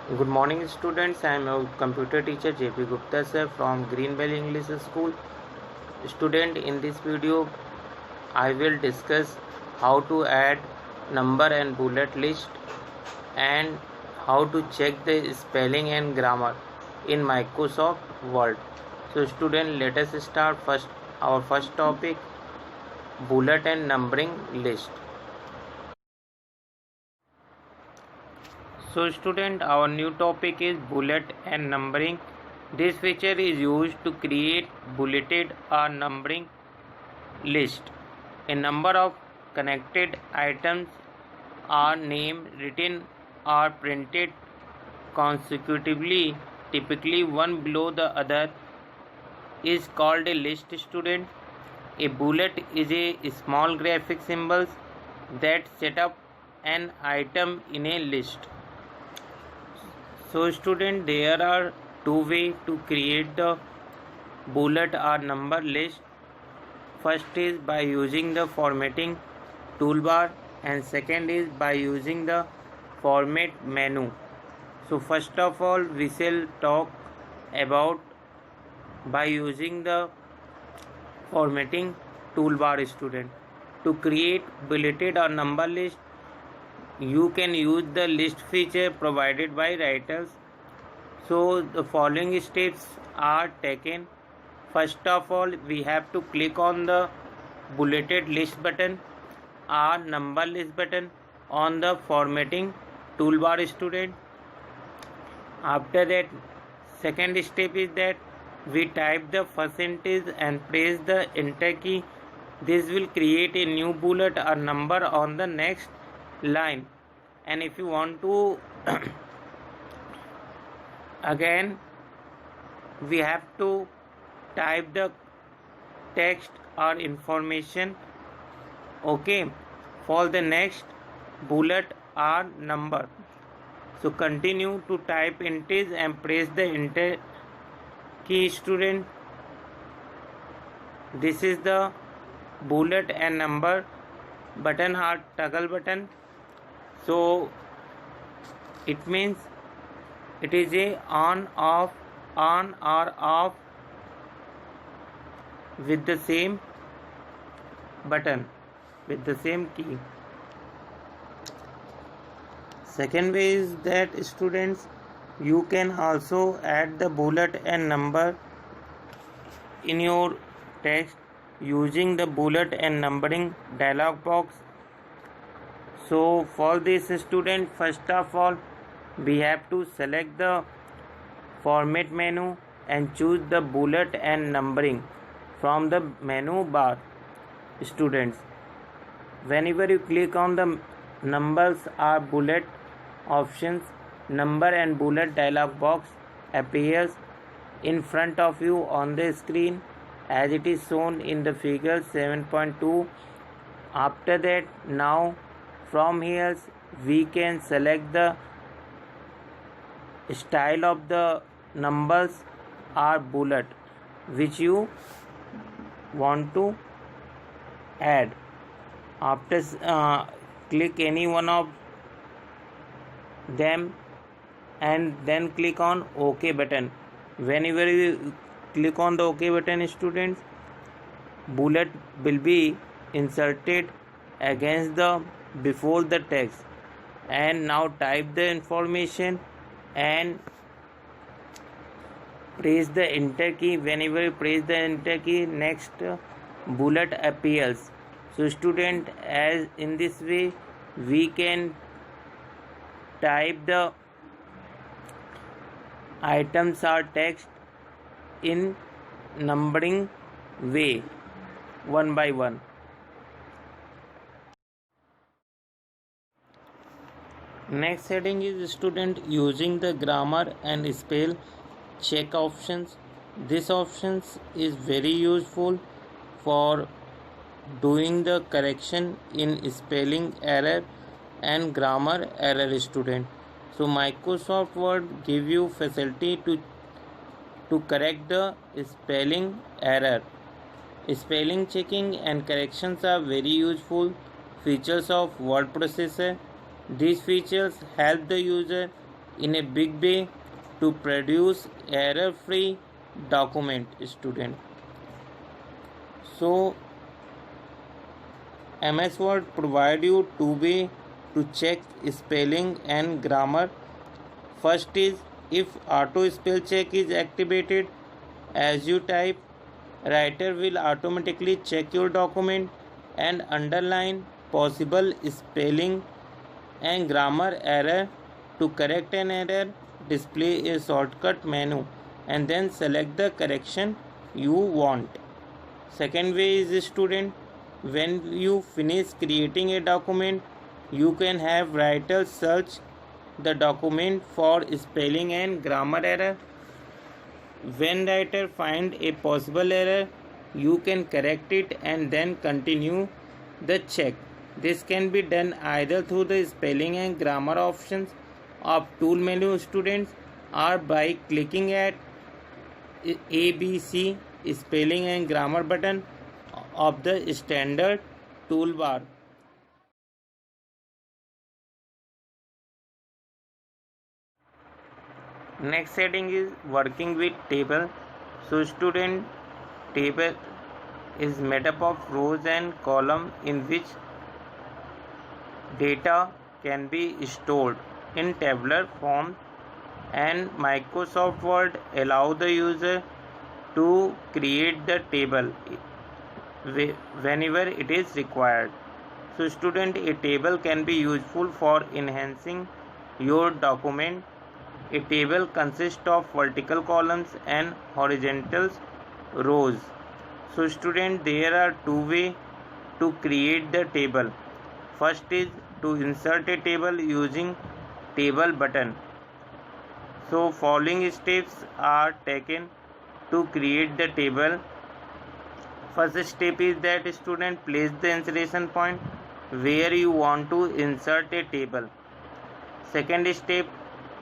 Good morning, students. I am your computer teacher JP Gupta sir from Green Valley English School. Student, in this video, I will discuss how to add number and bullet list and how to check the spelling and grammar in Microsoft Word. So, student, let us start first. Our first topic: bullet and numbering list. So student, our new topic is bullet and numbering. This feature is used to create bulleted or numbering list. A number of connected items are named, written or printed consecutively, typically one below the other, is called a list. Student, a bullet is a small graphic symbols that set up an item in a list. So student, there are two ways to create the bullet or number list. First is by using the formatting toolbar and second is by using the format menu. So first of all, we shall talk about by using the formatting toolbar. Student, to create bulleted or number list, you can use the list feature provided by writers. So the following steps are taken. First of all, we have to click on the bulleted list button or number list button on the formatting toolbar. Student, after that, second step is that we type the percentage and press the enter key. This will create a new bullet or number on the next line. And if you want to again, we have to type the text or information, okay, for the next bullet or number. So continue to type enter and press the enter key. Student, this is the bullet and number button or toggle button. So it means it is a on or off with the same button, with the same key. Second way is that students, you can also add the bullet and number in your text using the bullet and numbering dialog box. So for this student, first of all, we have to select the format menu and choose the bullet and numbering from the menu bar. Students, whenever you click on the numbers or bullet options, number and bullet dialog box appears in front of you on the screen as it is shown in the figure 7.2. After that, now from here we can select the style of the numbers or bullet which you want to add. After click any one of them and then click on OK button. Whenever you click on the OK button, students, bullet will be inserted against the before the text. And now type the information and press the enter key. Whenever you press the enter key, next bullet appears. So student, as in this way we can type the items or text in numbering way one by one. Next heading is student using the grammar and spell check options. This options is very useful for doing the correction in spelling error and grammar error. Student, so Microsoft Word give you facility to correct the spelling error. Spelling checking and corrections are very useful features of word processor. These features help the user in a big way to produce error-free document, student. So MS Word provide you two way to check spelling and grammar. First is if auto spell check is activated as you type, writer will automatically check your document and underline possible spelling and grammar error. To correct an error, display a shortcut menu and then select the correction you want. Second way is student, when you finish creating a document, you can have writer search the document for spelling and grammar error. When writer find a possible error, you can correct it and then continue the check. This can be done either through the spelling and grammar options of tool menu, students, or by clicking at ABC spelling and grammar button of the standard toolbar. Next setting is working with table. So student, table is made up of rows and columns in which data can be stored in tabular form, and Microsoft Word allow the user to create the table whenever it is required. So student, a table can be useful for enhancing your document. A table consists of vertical columns and horizontal rows. So student, there are two ways to create the table. First is to insert a table using table button. So following steps are taken to create the table. First step is that student, place the insertion point where you want to insert a table. Second step,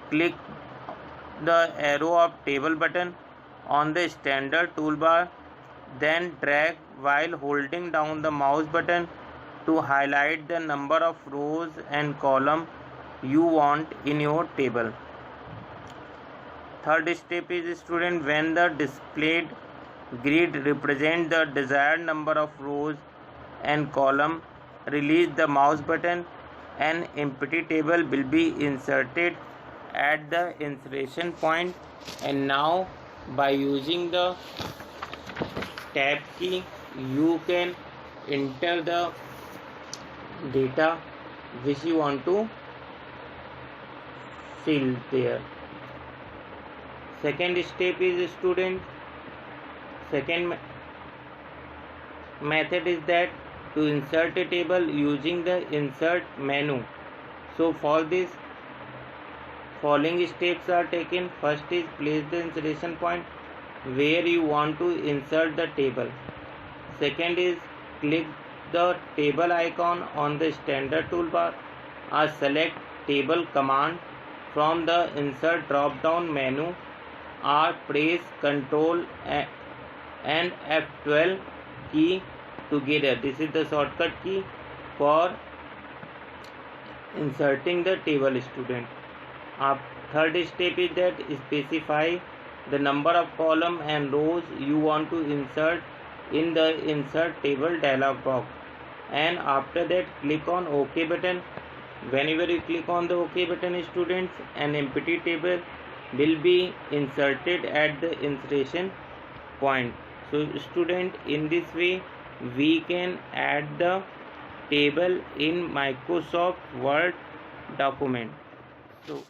click the arrow of table button on the standard toolbar, then drag while holding down the mouse button to highlight the number of rows and columns you want in your table. Third step is student, when the displayed grid represents the desired number of rows and columns, release the mouse button. An empty table will be inserted at the insertion point, and now by using the tab key you can enter the data which you want to fill there. Second step is student, second method is that to insert a table using the insert menu. So for this, following steps are taken. First is place the insertion point where you want to insert the table. Second is click the table icon on the standard toolbar or select table command from the insert drop down menu, or press Ctrl and F12 key together. This is the shortcut key for inserting the table, student. Third step is that specify the number of columns and rows you want to insert in the insert table dialog box, and after that click on OK button. Whenever you click on the OK button, students, an empty table will be inserted at the insertion point. So student, in this way we can add the table in Microsoft Word document. So